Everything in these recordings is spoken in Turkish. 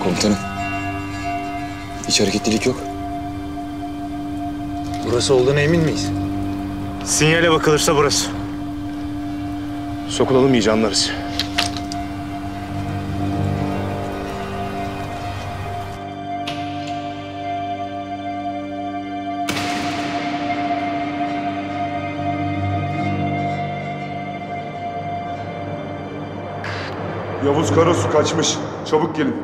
Komutanım. Hiç hareketlilik yok. Burası olduğuna emin miyiz? Sinyale bakılırsa burası. Sokulalım iyice anlarız. Yavuz Karasu kaçmış. Çabuk gelin.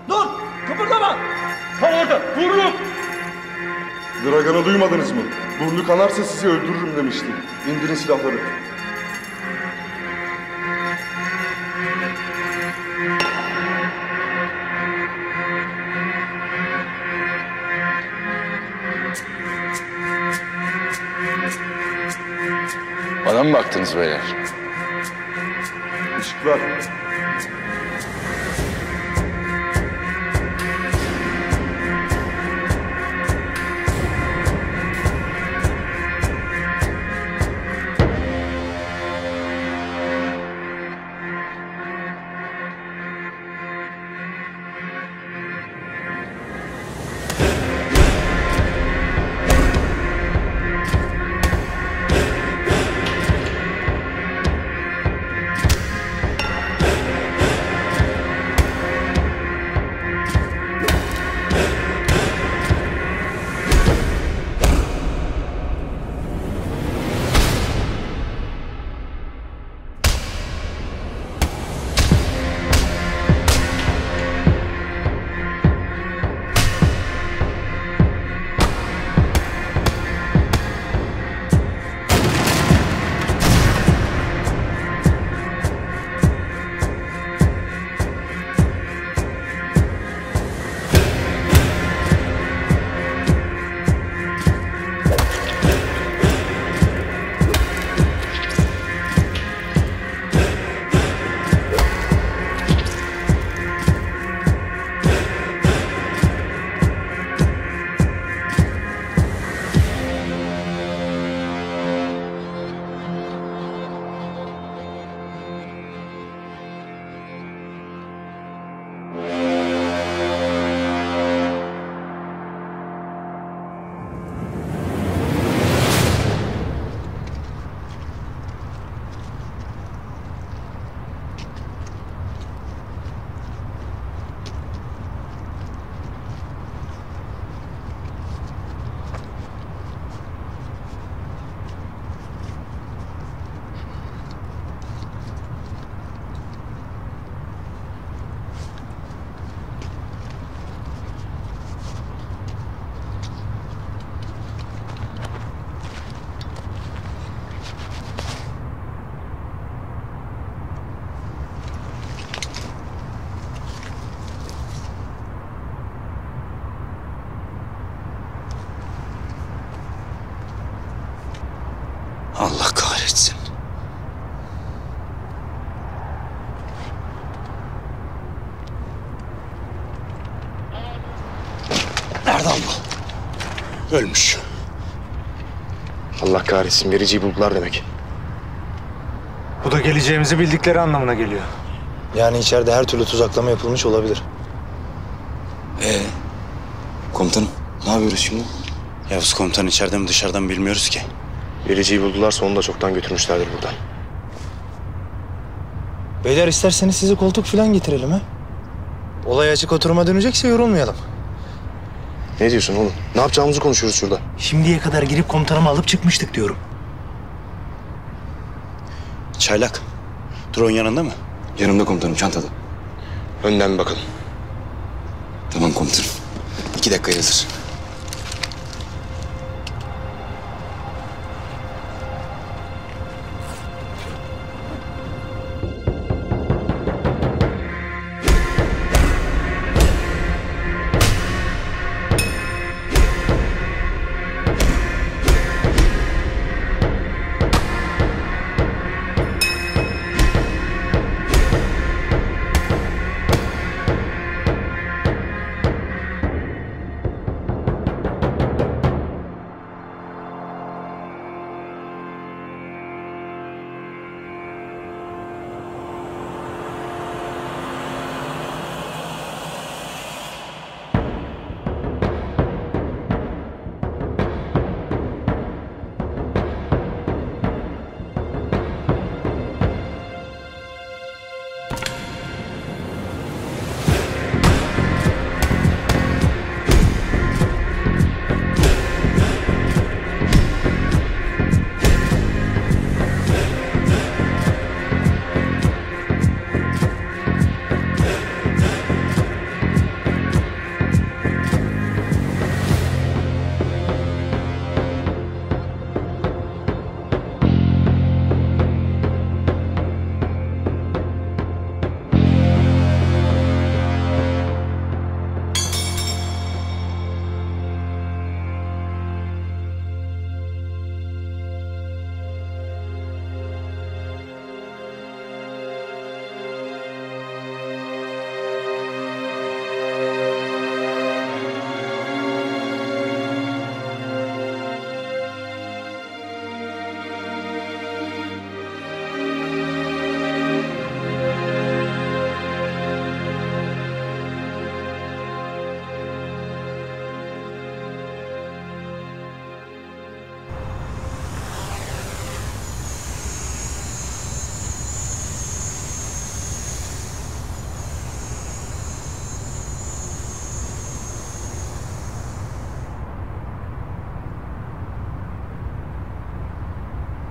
Dur! Kıpırdama! Tam orada! Vurun! Dragan'ı duymadınız mı? Burnu kanarsa sizi öldürürüm demişti. İndirin silahları. Bana mı baktınız beyler? Işıklar. Allah kahretsin. Erdal bu. Ölmüş. Allah kahretsin. Vericiyi buldular demek. Bu da geleceğimizi bildikleri anlamına geliyor. Yani içeride her türlü tuzaklama yapılmış olabilir. Komutanım ne yapıyoruz şimdi? Yavuz komutan içeride mi dışarıdan mı bilmiyoruz ki. Vericiyi buldularsa onu da çoktan götürmüşlerdir buradan. Beyler isterseniz size koltuk falan getirelim ha. Olay açık oturuma dönecekse yorulmayalım. Ne diyorsun oğlum? Ne yapacağımızı konuşuyoruz şurada. Şimdiye kadar girip komutanımı alıp çıkmıştık diyorum. Çaylak, drone yanında mı? Yanımda komutanım, çantada. Önden bir bakalım. Tamam komutanım. 2 dakika hazır.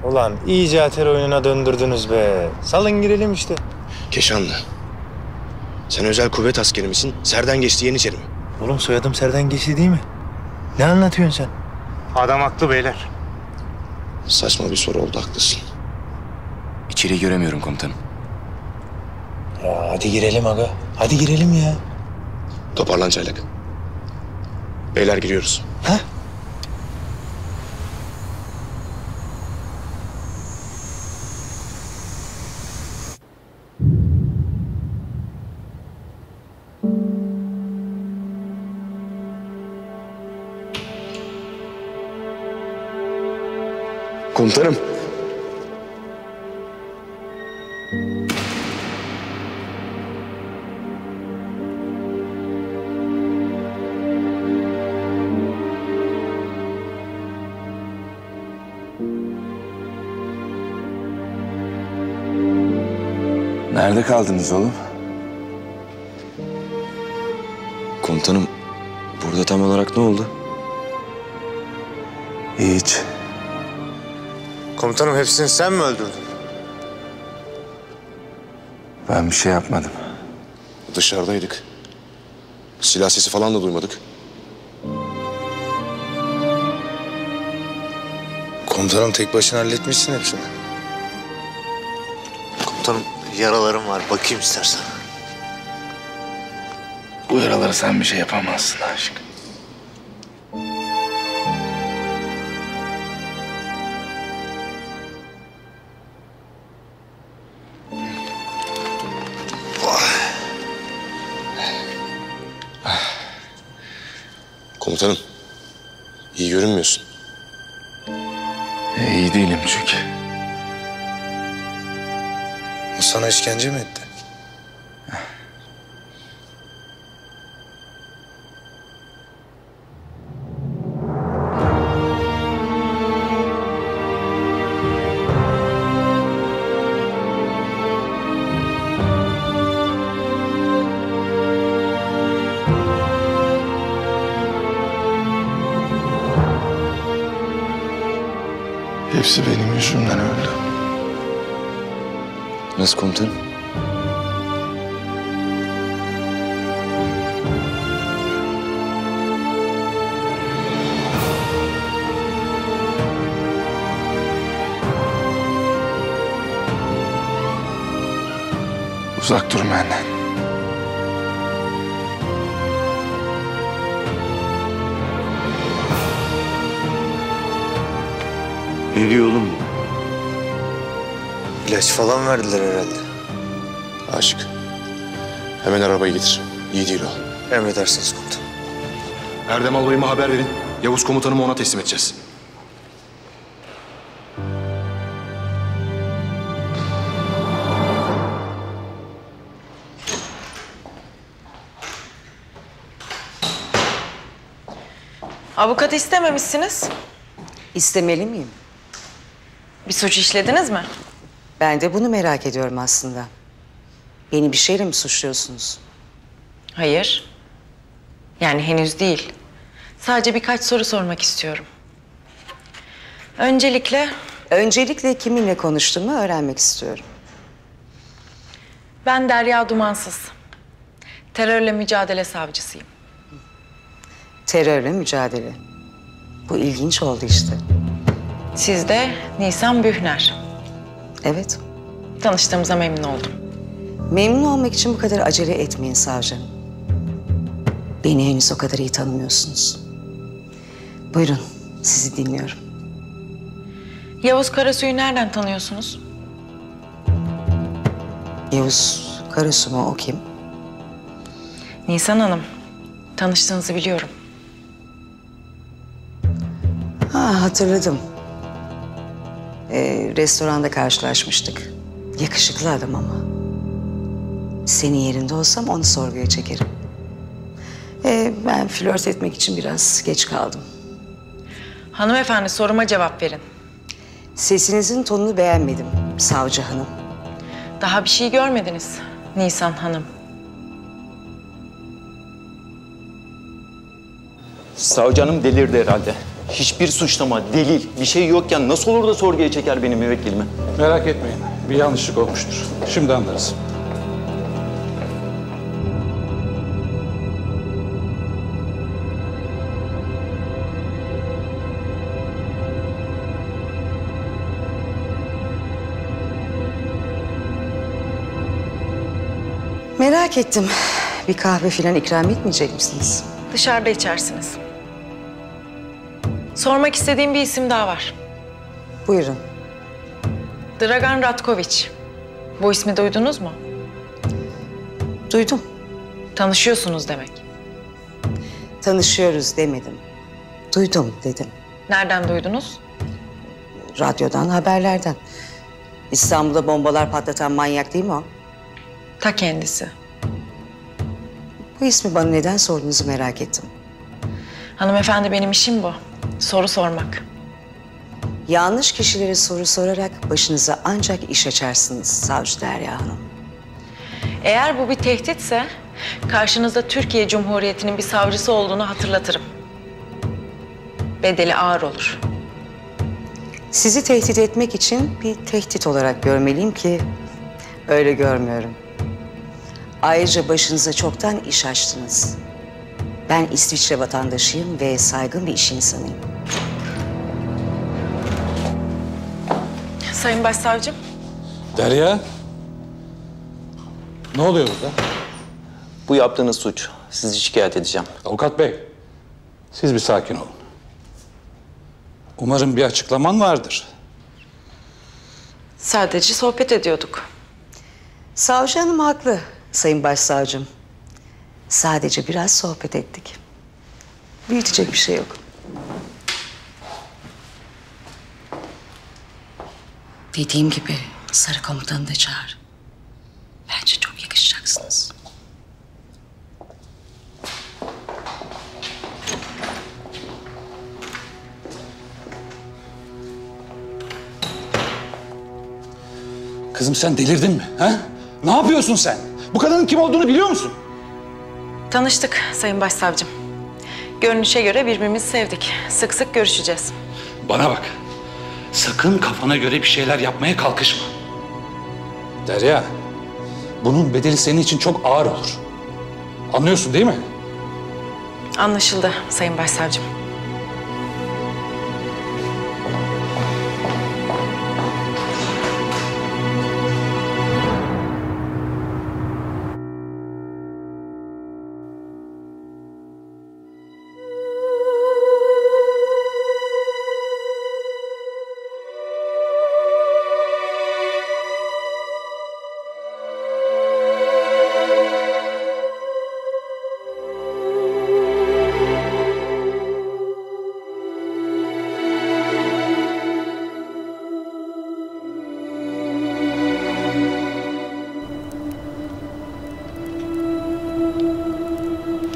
Ulan iyice ater oyununa döndürdünüz be. Salın girelim işte. Keşanlı. Sen özel kuvvet askeri misin? Serden geçti Yeniçeri mi? Oğlum soyadım Serden Geçti değil mi? Ne anlatıyorsun sen? Adam haklı beyler. Saçma bir soru oldu, haklısın. İçeriği göremiyorum komutanım. Ya hadi girelim aga. Hadi girelim ya. Toparlan Çaylak. Beyler giriyoruz. Ha? Komutanım. Nerede kaldınız oğlum? Komutanım, burada tam olarak ne oldu? Hiç. Komutanım hepsini sen mi öldürdün? Ben bir şey yapmadım. Dışarıdaydık. Silah sesi falan da duymadık. Komutanım tek başına halletmişsin hepsini. Komutanım yaralarım var. Bakayım istersen. Bu yaralara sen bir şey yapamazsın aşık. Komutanım. İyi görünmüyorsun. İyi değilim çünkü. Bu sana işkence mi etti? Hepsi benim yüzümden öldü. Nasıl komutanım? Uzak durun benden. Ne diyor oğlum bu? İlaç falan verdiler herhalde. Aşık. Hemen arabayı getir. İyi değil o. Emredersiniz komutanım. Erdem albayıma haber verin. Yavuz komutanımı ona teslim edeceğiz. Avukat istememişsiniz. İstemeli miyim? Bir suç işlediniz mi? Ben de bunu merak ediyorum aslında. Beni bir şeyle mi suçluyorsunuz? Hayır. Yani henüz değil. Sadece birkaç soru sormak istiyorum. Öncelikle kiminle konuştuğumu öğrenmek istiyorum. Ben Derya Dumansız. Terörle mücadele savcısıyım. Terörle mücadele. Bu ilginç oldu işte. Siz de Nisan Bühner. Evet. Tanıştığımıza memnun oldum. Memnun olmak için bu kadar acele etmeyin savcı. Beni henüz o kadar iyi tanımıyorsunuz. Buyurun, sizi dinliyorum. Yavuz Karasu'yu nereden tanıyorsunuz? Yavuz Karasu mu, o kim? Nisan Hanım. Tanıştığınızı biliyorum. Ha, hatırladım. Restoranda karşılaşmıştık. Yakışıklı adam ama. Senin yerinde olsam onu sorguya çekerim. Ben flört etmek için biraz geç kaldım. Hanımefendi soruma cevap verin. Sesinizin tonunu beğenmedim savcı hanım. Daha bir şey görmediniz Nisan Hanım. Savcı hanım delirdi herhalde. Hiçbir suçlama, delil, bir şey yokken nasıl olur da sorguya çeker benim müvekkilimi? Merak etmeyin. Bir yanlışlık olmuştur. Şimdi anlarız. Merak ettim. Bir kahve falan ikram etmeyecek misiniz? Dışarıda içersiniz. Sormak istediğim bir isim daha var. Buyurun. Dragan Ratkoviç. Bu ismi duydunuz mu? Duydum. Tanışıyorsunuz demek. Tanışıyoruz demedim. Duydum dedim. Nereden duydunuz? Radyodan, haberlerden. İstanbul'da bombalar patlatan manyak değil mi o? Ta kendisi. Bu ismi bana neden sorduğunuzu merak ettim. Hanımefendi, benim işim bu. Soru sormak. Yanlış kişilere soru sorarak başınıza ancak iş açarsınız Savcı Derya Hanım. Eğer bu bir tehditse karşınızda Türkiye Cumhuriyeti'nin bir savcısı olduğunu hatırlatırım. Bedeli ağır olur. Sizi tehdit etmek için bir tehdit olarak görmeliyim ki öyle görmüyorum. Ayrıca başınıza çoktan iş açtınız. Ben İsviçre vatandaşıyım ve saygın bir iş insanıyım. Sayın Başsavcım. Derya. Ne oluyor burada? Bu yaptığınız suç. Sizi şikayet edeceğim. Avukat bey, siz bir sakin olun. Umarım bir açıklaman vardır. Sadece sohbet ediyorduk. Savcı hanım haklı Sayın Başsavcım. Sadece biraz sohbet ettik. Büyütecek bir şey yok. Dediğim gibi Sarı Komutanı da çağır. Bence çok yakışacaksınız. Kızım sen delirdin mi? Ha? Ne yapıyorsun sen? Bu kadının kim olduğunu biliyor musun? Tanıştık Sayın Başsavcım. Görünüşe göre birbirimizi sevdik. Sık sık görüşeceğiz. Bana bak. Sakın kafana göre bir şeyler yapmaya kalkışma. Derya, bunun bedeli senin için çok ağır olur. Anlıyorsun değil mi? Anlaşıldı Sayın Başsavcım.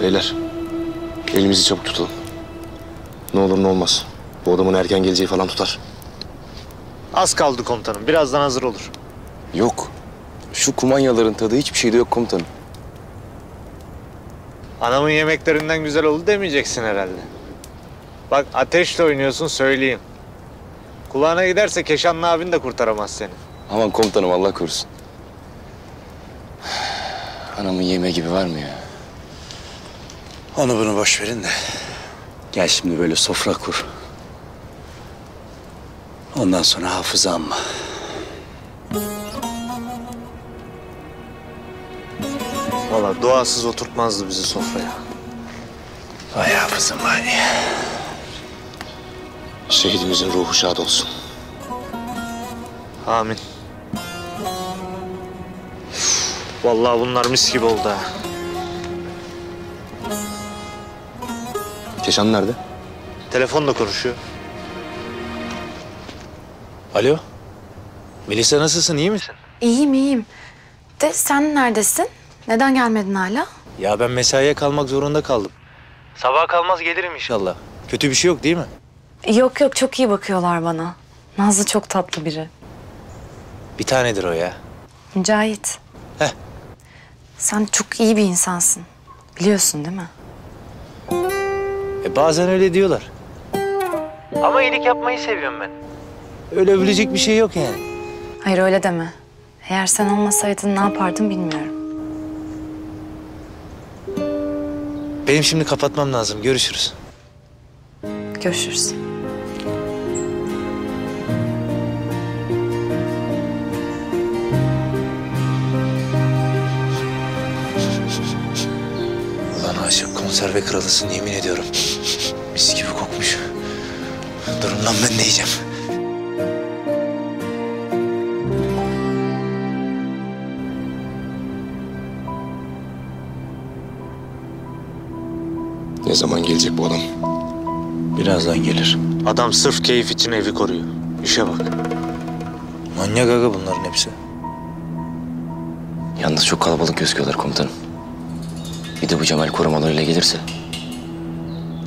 Beyler, elimizi çabuk tutalım. Ne olur ne olmaz. Bu adamın erken geleceği falan tutar. Az kaldı komutanım. Birazdan hazır olur. Yok. Şu kumanyaların tadı hiçbir şeyde yok komutanım. Anamın yemeklerinden güzel oldu demeyeceksin herhalde. Bak ateşle oynuyorsun söyleyeyim. Kulağına giderse Keşanlı abin de kurtaramaz seni. Aman komutanım Allah korusun. Anamın yemeği gibi var mı ya? Onu bunu boş verin de. Gel şimdi böyle sofra kur. Ondan sonra hafıza amma. Vallahi duasız oturtmazdı bizi sofraya. Vay hafızım vay. Şehidimizin ruhu şad olsun. Amin. Vallahi bunlar mis gibi oldu ha. Keşan nerede? Telefonla konuşuyor. Alo. Melisa nasılsın, iyi misin? İyiyim, iyiyim. De sen neredesin? Neden gelmedin hala? Ya ben mesaiye kalmak zorunda kaldım. Sabah kalmaz gelirim inşallah. Kötü bir şey yok değil mi? Yok yok, çok iyi bakıyorlar bana. Nazlı çok tatlı biri. Bir tanedir o ya. Mücahit. Heh. Sen çok iyi bir insansın. Biliyorsun değil mi? Bazen öyle diyorlar. Ama iyilik yapmayı seviyorum ben. Öyle övülecek bir şey yok yani. Hayır öyle deme. Eğer sen olmasaydın ne yapardım bilmiyorum. Benim şimdi kapatmam lazım. Görüşürüz. Görüşürüz. Ulan aşık konserve kralısın yemin ediyorum. Mis gibi kokmuş. Durun lan ben de yiyeceğim. Ne zaman gelecek bu adam? Birazdan gelir. Adam sırf keyif için evi koruyor. İşe bak. Manyak aga bunların hepsi. Yalnız çok kalabalık gözüküyorlar komutanım. Bir de bu Cemal korumalarıyla gelirse.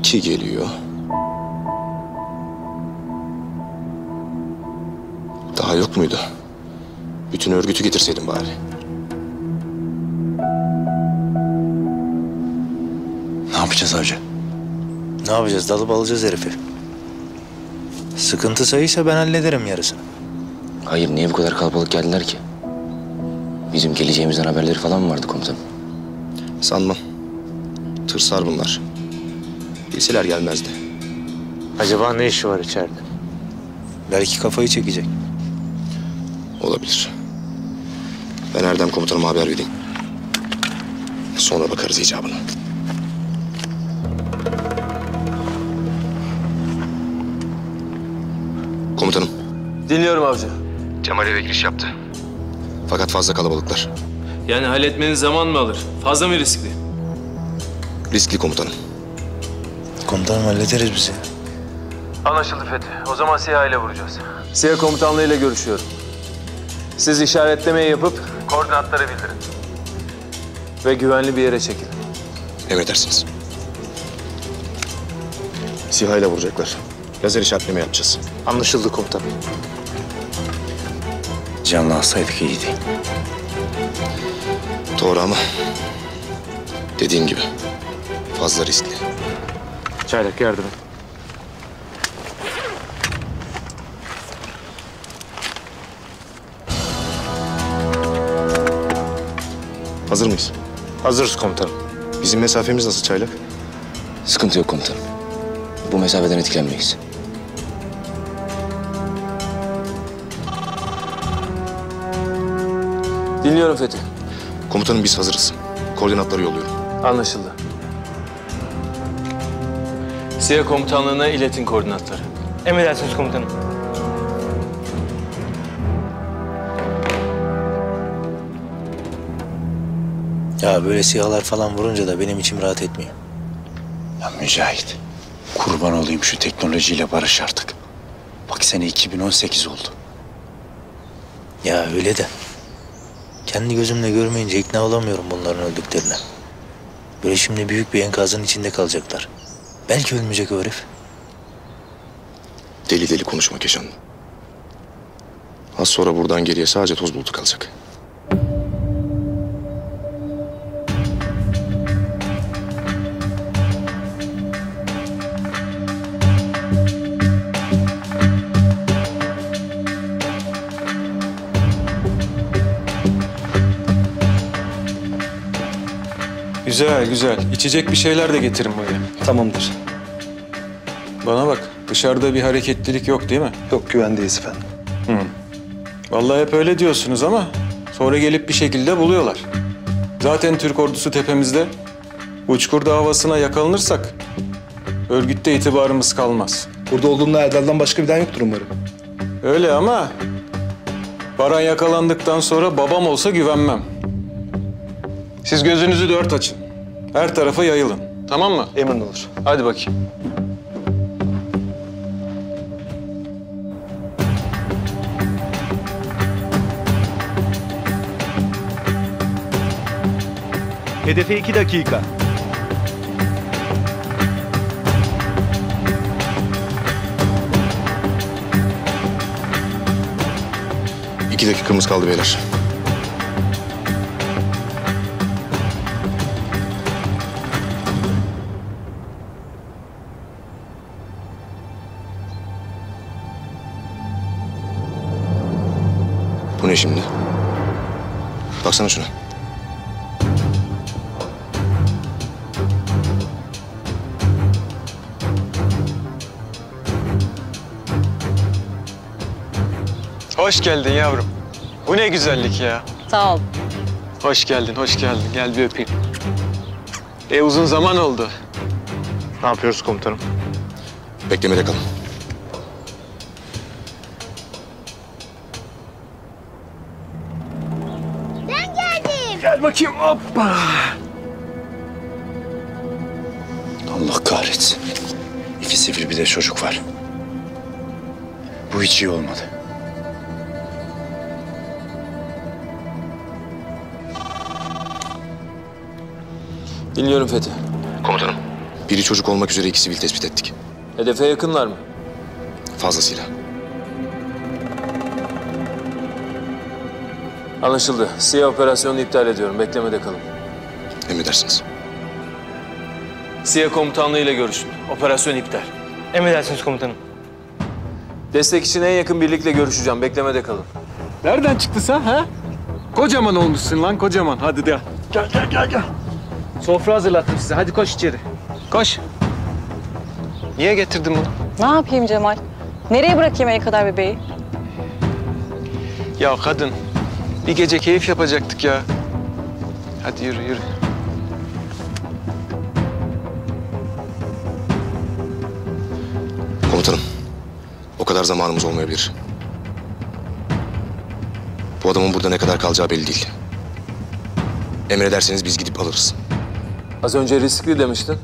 Ki geliyor. Daha yok muydu? Bütün örgütü getirseydin bari. Ne yapacağız avcı? Ne yapacağız? Dalıp alacağız herifi. Sıkıntı sayıysa ben hallederim yarısını. Hayır, niye bu kadar kalabalık geldiler ki? Bizim geleceğimizden haberleri falan mı vardı komutanım? Sanmam. Tırsar bunlar. Bilseler gelmezdi. Acaba ne işi var içeride? Belki kafayı çekecek. Olabilir. Ben Erdem komutanıma haber vereyim. Sonra bakarız icabına. Komutanım. Dinliyorum avcı. Cemal eve giriş yaptı. Fakat fazla kalabalıklar. Yani halletmeniz zaman mı alır? Fazla mı riskli? Riskli komutanım. Komutanım hallederiz bizi. Anlaşıldı Fethi. O zaman SİHA ile vuracağız. SİHA komutanlığıyla görüşüyorum. Siz işaretlemeyi yapıp koordinatları bildirin. Ve güvenli bir yere çekilin. Emredersiniz. SİHA ile vuracaklar. Lazer işaretleme yapacağız. Anlaşıldı komutanım. Canlı alsaydık iyiydi. Doğru ama dediğim gibi fazla riskli. Çaylak yardım et. Hazır mıyız? Hazırız komutanım. Bizim mesafemiz nasıl Çaylak? Sıkıntı yok komutanım. Bu mesafeden etkilenmeyiz. Dinliyorum Fethi. Komutanım biz hazırız. Koordinatları yolluyorum. Anlaşıldı. SİHA komutanlığına iletin koordinatları. Emredersiniz komutanım. Ya böyle SİHA'lar falan vurunca da benim içim rahat etmiyor. Ya Mücahit, kurban olayım şu teknolojiyle barış artık. Bak sene 2018 oldu. Ya öyle de. Kendi gözümle görmeyince ikna olamıyorum bunların öldüklerine. Böyle şimdi büyük bir enkazın içinde kalacaklar. Belki ölmeyecek o herif. Deli deli konuşma Keşan. Az sonra buradan geriye sadece toz bulutu kalacak. Güzel, güzel. İçecek bir şeyler de getirin buraya. Tamamdır. Bana bak, dışarıda bir hareketlilik yok değil mi? Yok, güvendeyiz efendim. Vallahi hep öyle diyorsunuz ama sonra gelip bir şekilde buluyorlar. Zaten Türk ordusu tepemizde. Uçkur havasına yakalanırsak örgütte itibarımız kalmaz. Burada olduğumda Erdal'dan başka birden yoktur umarım. Öyle ama Baran yakalandıktan sonra babam olsa güvenmem. Siz gözünüzü dört açın. Her tarafa yayılın. Tamam mı? Emrin olur. Hadi bakayım. Hedefe 2 dakika. İki dakikamız kaldı beyler. Bu ne şimdi? Baksana şuna. Hoş geldin yavrum. Bu ne güzellik ya. Sağ ol. Hoş geldin, hoş geldin. Gel bir öpeyim. Uzun zaman oldu. Ne yapıyoruz komutanım? Beklemede kalın. Ben geldim. Gel bakayım, hoppa. Allah kahretsin. İki sivri bir de çocuk var. Bu hiç iyi olmadı. Dinliyorum Fethi. Komutanım. Biri çocuk olmak üzere iki sivil tespit ettik. Hedefe yakınlar mı? Fazlasıyla. Anlaşıldı. SİHA operasyonunu iptal ediyorum. Beklemede kalın. Emredersiniz. SİHA komutanlığı ile görüşün. Operasyon iptal. Emredersiniz komutanım. Destek için en yakın birlikle görüşeceğim. Beklemede kalın. Nereden çıktı sen ha? Kocaman olmuşsun lan kocaman. Hadi de. Gel. Sofra hazırlattım size. Hadi koş içeri. Koş. Niye getirdin bunu? Ne yapayım Cemal? Nereye bırakayım el kadar bebeği? Ya kadın, bir gece keyif yapacaktık ya. Hadi yürü. Komutanım. O kadar zamanımız olmayabilir. Bu adamın burada ne kadar kalacağı belli değil. Emrederseniz biz gidip alırız. Az önce riskli demiştin.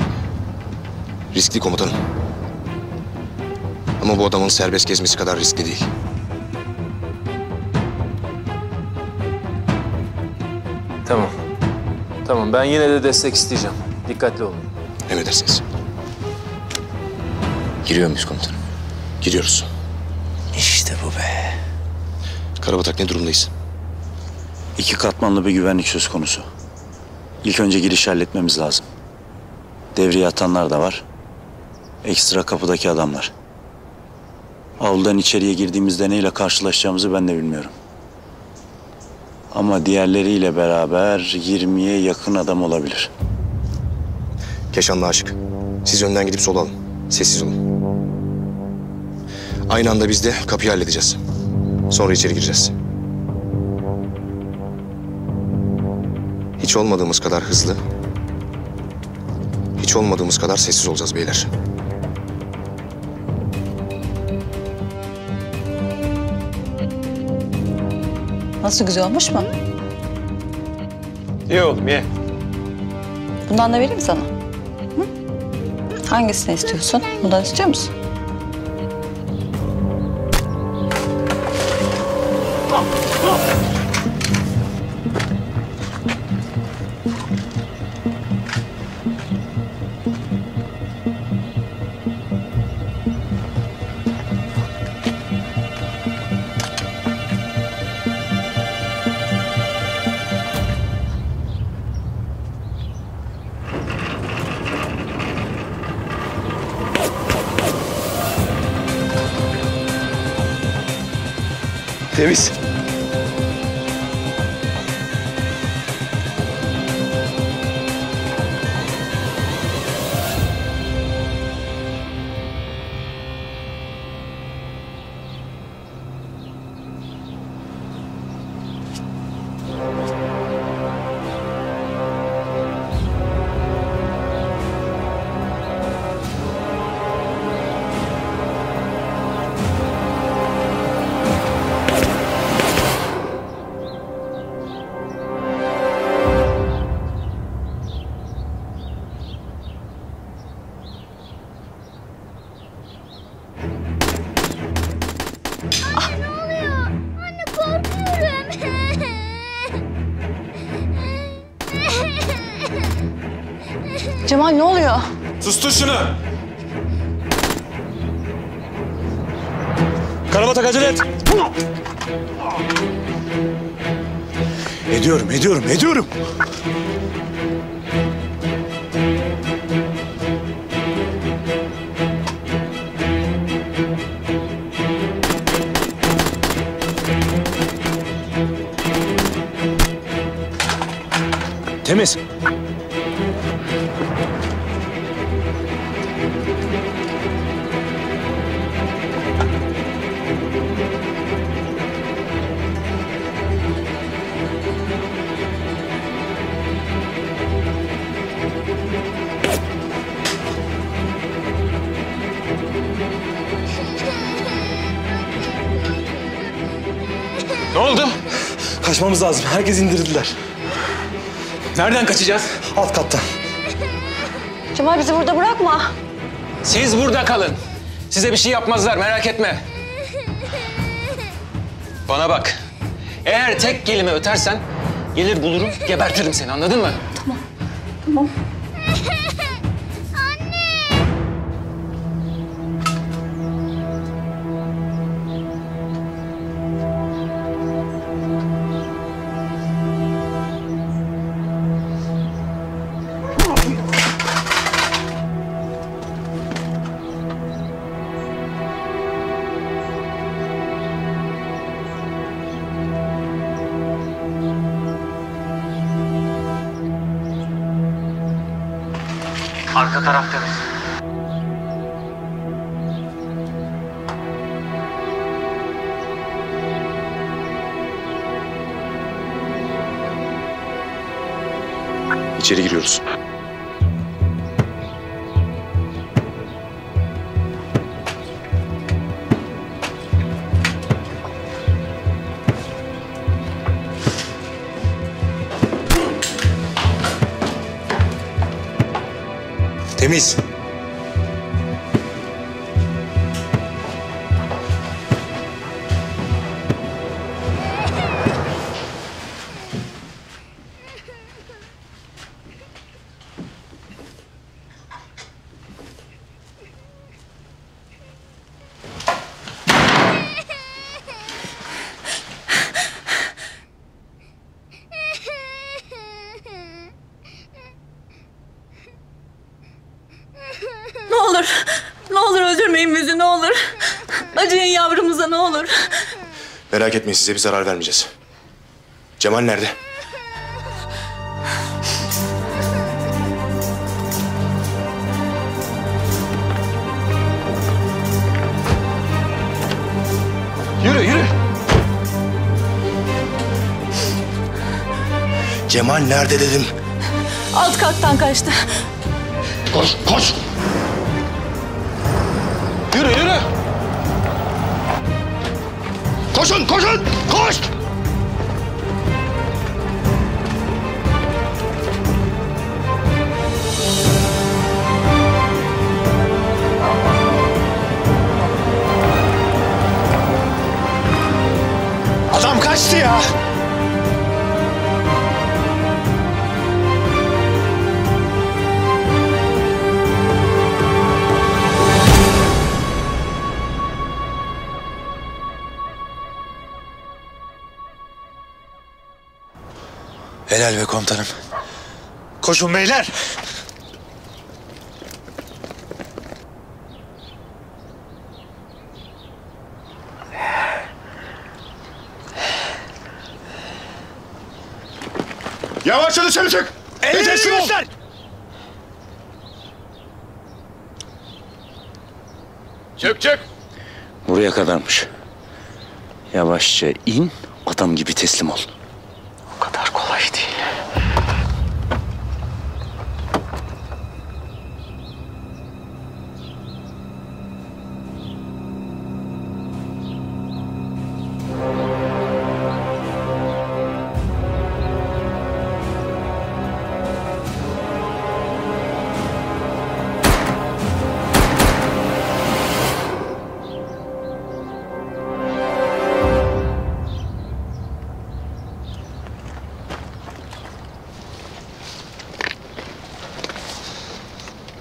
Riskli komutanım. Ama bu adamın serbest gezmesi kadar riskli değil. Tamam, ben yine de destek isteyeceğim. Dikkatli olun. Emredersiniz. Giriyor muyuz komutanım? Giriyoruz. İşte bu be. Karabatak ne durumdayız? 2 katmanlı bir güvenlik söz konusu. İlk önce giriş halletmemiz lazım. Devreye atanlar da var. Ekstra kapıdaki adamlar. Avludan içeriye girdiğimizde neyle karşılaşacağımızı ben de bilmiyorum. Ama diğerleriyle beraber 20'ye yakın adam olabilir. Keşanlı Aşık. Siz önden gidip sola alın. Sessiz olun. Aynı anda biz de kapıyı halledeceğiz. Sonra içeri gireceğiz. Hiç olmadığımız kadar hızlı, hiç olmadığımız kadar sessiz olacağız beyler. Nasıl, güzel olmuş mu? Ye oğlum ye. Bundan da vereyim mi sana? Hı? Hangisini istiyorsun? Bundan istiyor musun? Temiz. Cemal ne oluyor? Sustur şunu. Karabatak acele et. Ediyorum. Temiz. Ne oldu? Kaçmamız lazım. Herkes indirdiler. Nereden kaçacağız? Alt kattan. Cemal bizi burada bırakma. Siz burada kalın. Size bir şey yapmazlar, merak etme. Bana bak. Eğer tek kelime ötersen gelir bulurum, gebertirim seni, anladın mı? Tamam. Tamam. Arka taraf temiz. İçeri giriyoruz. Temiz. Ne olur, ne olur öldürmeyin bizi, ne olur. Acıyın yavrumuza, ne olur. Merak etmeyin, size bir zarar vermeyeceğiz. Cemal nerede? Yürü, yürü. Cemal nerede dedim. Alt kattan kaçtı. Koş, koş. Yürü, yürü. Koşun, koşun, koş! Adam kaçtı ya. Helal be komutanım. Koşun beyler. Yavaşça dışarı çık. Elleri göster. Çık, çık. Buraya kadarmış. Yavaşça in, adam gibi teslim ol. O kadar kolay değil.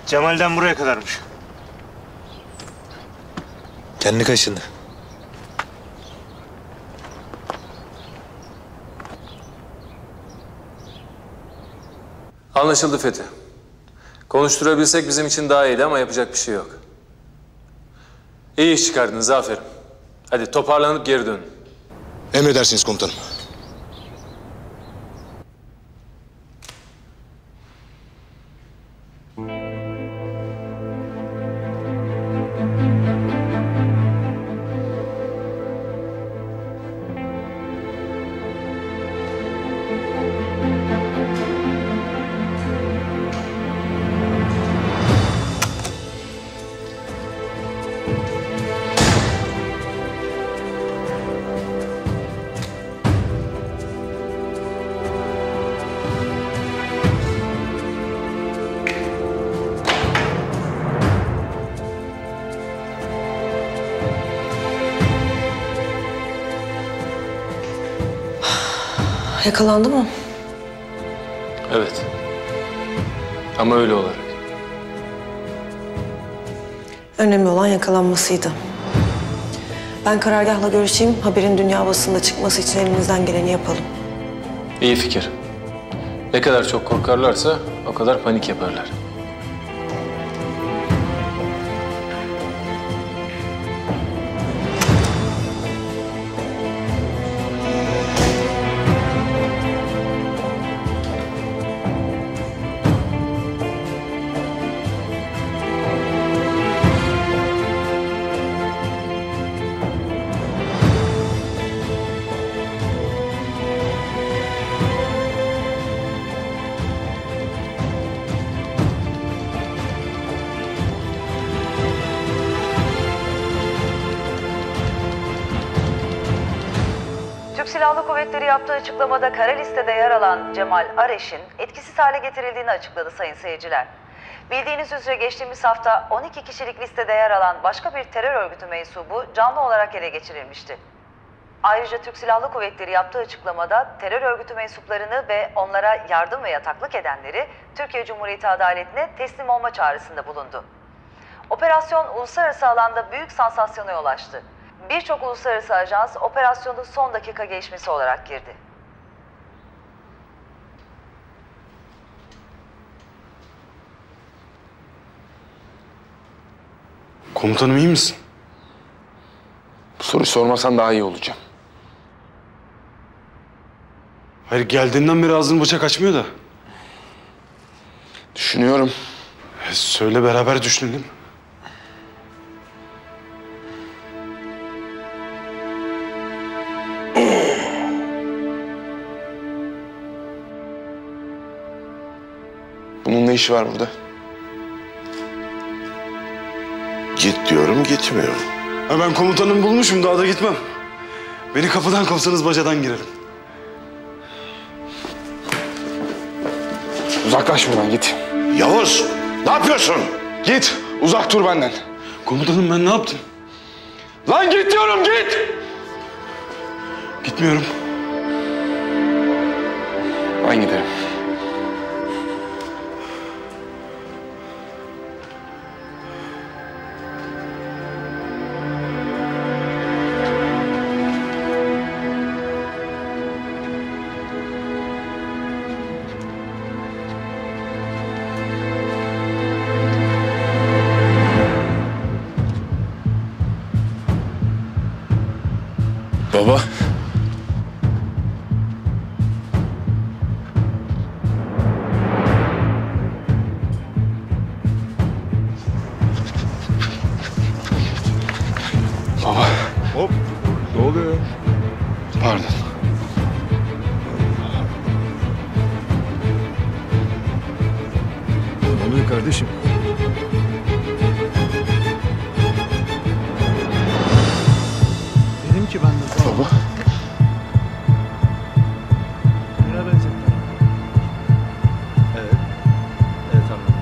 Cemal'den buraya kadarmış. Kendi kaşındı. Anlaşıldı Fethi. Konuşturabilsek bizim için daha iyiydi ama yapacak bir şey yok. İyi iş çıkardınız, aferin. Hadi toparlanıp geri dönün. Emredersiniz komutanım. Yakalandı mı? Evet. Ama öyle olarak. Önemli olan yakalanmasıydı. Ben karargahla görüşeyim, haberin dünya basında çıkması için elimizden geleni yapalım. İyi fikir. Ne kadar çok korkarlarsa o kadar panik yaparlar. Türk Silahlı Kuvvetleri yaptığı açıklamada kara listede yer alan Cemal Areş'in etkisiz hale getirildiğini açıkladı sayın seyirciler. Bildiğiniz üzere geçtiğimiz hafta 12 kişilik listede yer alan başka bir terör örgütü mensubu canlı olarak ele geçirilmişti. Ayrıca Türk Silahlı Kuvvetleri yaptığı açıklamada terör örgütü mensuplarını ve onlara yardım ve yataklık edenleri Türkiye Cumhuriyeti adaletine teslim olma çağrısında bulundu. Operasyon uluslararası alanda büyük sansasyona yol açtı. Birçok uluslararası ajans operasyonu son dakika gelişmesi olarak girdi. Komutanım iyi misin? Bu soruyu sormasan daha iyi olacağım. Hayır geldiğinden beri ağzını bıçak açmıyor da. Düşünüyorum. Söyle beraber düşünelim. Bunun ne işi var burada? Git diyorum gitmiyorum. Ha ben komutanımı bulmuşum daha da gitmem. Beni kapıdan kovsanız bacadan girerim. Uzaklaş buradan git. Yavuz ne yapıyorsun? Git uzak dur benden. Komutanım ben ne yaptım? Lan git diyorum git. Gitmiyorum. Ben giderim. Baba. Baba. Hop. Ne oluyor? Pardon. Ne oluyor kardeşim? Dedim ki ben de sana. Baba. Birine benzettim. Evet. Evet anladım.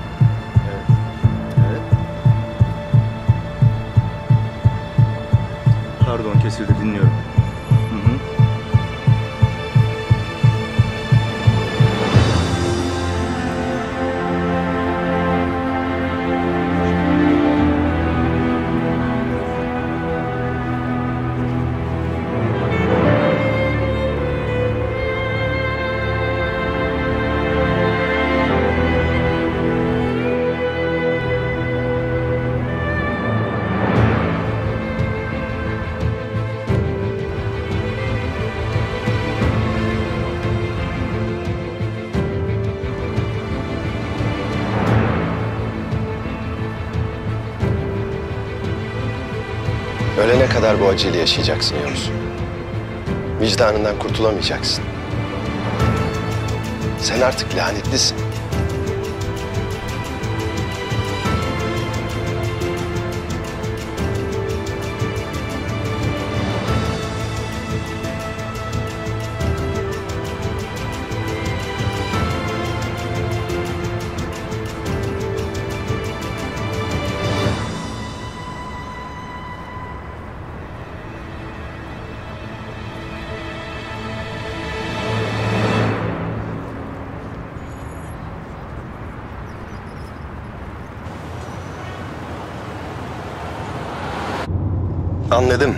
Evet. Evet. Pardon kesildi dinliyorum. Hı hı. Ölene kadar bu acıyla yaşayacaksın Yavuz. Vicdanından kurtulamayacaksın. Sen artık lanetlisin. Anladım.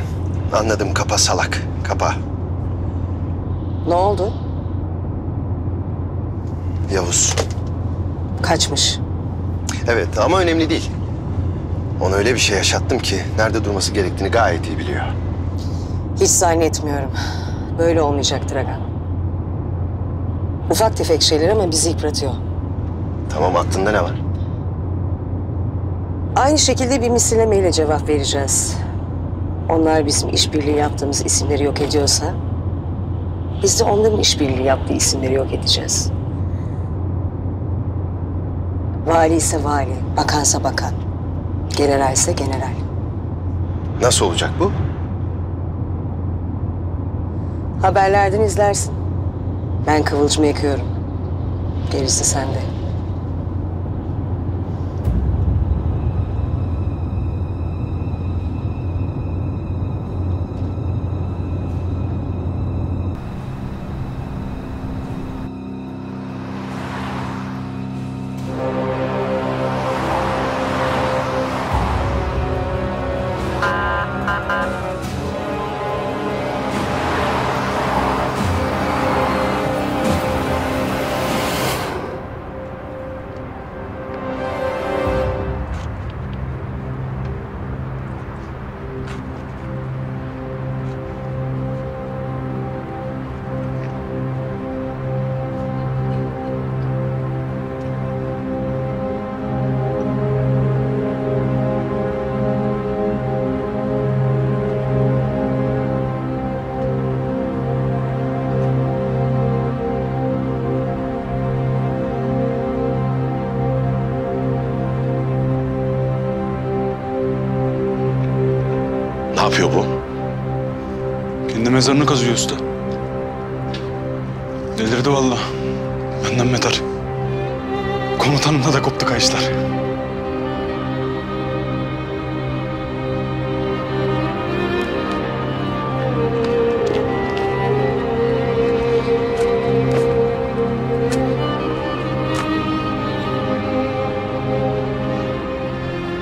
Anladım. Kapa salak. Kapa. Ne oldu? Yavuz. Kaçmış. Evet ama önemli değil. Ona öyle bir şey yaşattım ki nerede durması gerektiğini gayet iyi biliyor. Hiç zannetmiyorum. Böyle olmayacaktır aga. Ufak tefek şeyler ama bizi yıpratıyor. Tamam, aklında ne var? Aynı şekilde bir misillemeyle cevap vereceğiz. Onlar bizim işbirliği yaptığımız isimleri yok ediyorsa, biz de onların işbirliği yaptığı isimleri yok edeceğiz. Vali ise vali, bakansa bakan, general ise general. Nasıl olacak bu? Haberlerden izlersin. Ben kıvılcımı yakıyorum. Gerisi sende. Ne yapıyor bu? Kendi mezarını kazıyor usta. Delirdi vallahi. Benden beter. Komutanımla da koptu kayışlar.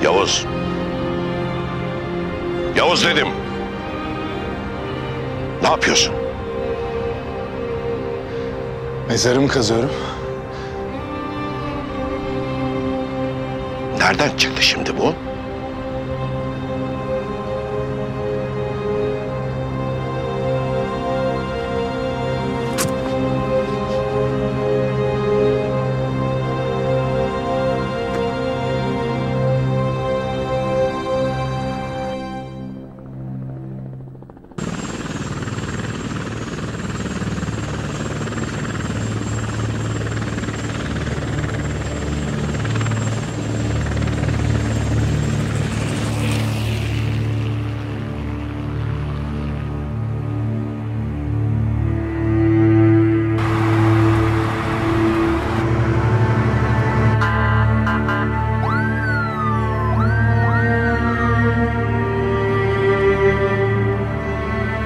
Yavuz. Yavuz dedim. Ne yapıyorsun? Mezarımı kazıyorum. Nereden çıktı şimdi bu?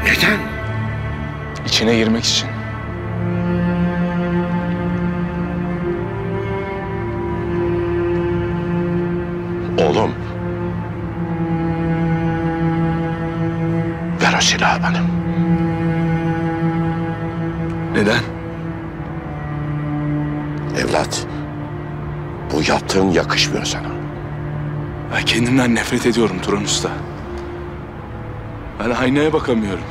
Neden? İçine girmek için. Oğlum. Ver o silahı bana. Neden? Evlat. Bu yaptığın yakışmıyor sana. Ben kendimden nefret ediyorum Turan Usta. Ben aynaya bakamıyorum.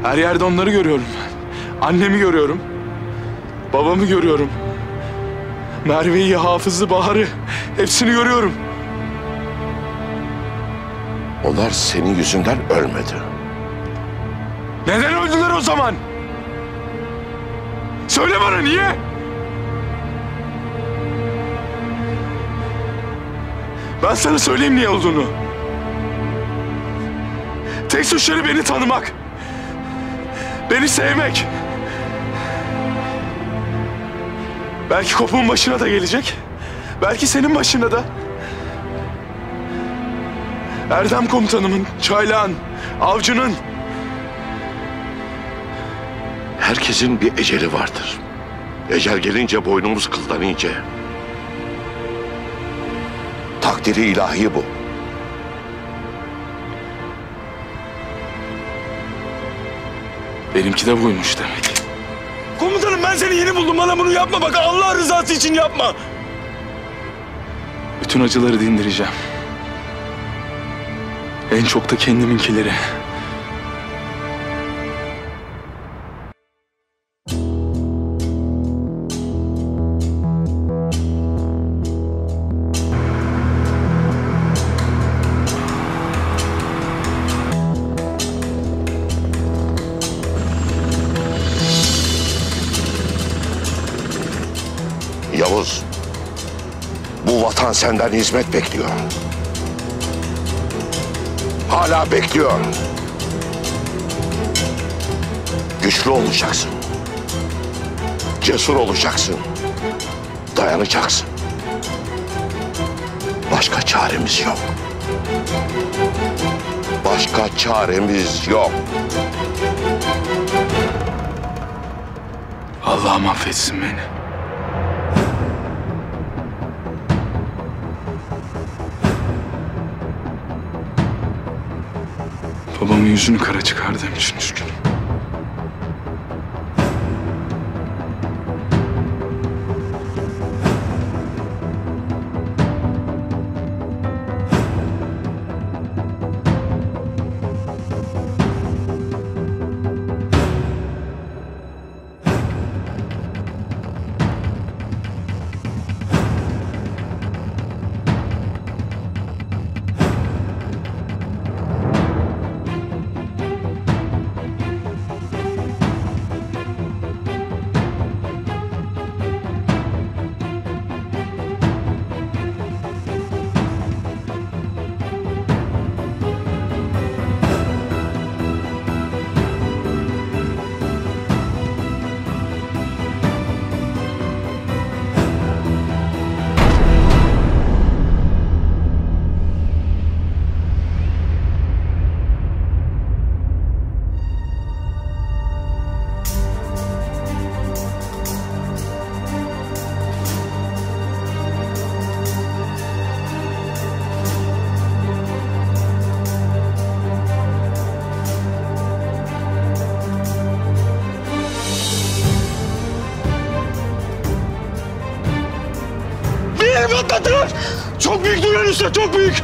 Her yerde onları görüyorum ben. Annemi görüyorum. Babamı görüyorum. Merve'yi, Hafız'ı, Bahar'ı hepsini görüyorum. Onlar senin yüzünden ölmedi. Neden öldüler o zaman? Söyle bana niye? Ben sana söyleyeyim niye olduğunu. Tek suçları beni tanımak. Beni sevmek. Belki Kopuk'un başına da gelecek. Belki senin başına da. Erdem komutanımın, Çaylağın, Avcı'nın. Herkesin bir eceli vardır. Ecel gelince boynumuz kıldan ince. Takdiri ilahi bu. Benimki de buymuş demek. Komutanım ben seni yeni buldum. Bana bunu yapma bak. Allah rızası için yapma. Bütün acıları dindireceğim. En çok da kendiminkileri. Yavuz, bu vatan senden hizmet bekliyor. Hala bekliyor. Güçlü olacaksın. Cesur olacaksın. Dayanacaksın. Başka çaremiz yok. Başka çaremiz yok. Allah'ım affetsin beni. Babamın yüzünü kara çıkardığım için üzgünüm. Beni patlattılar. Çok büyük Duran Usta, çok büyük.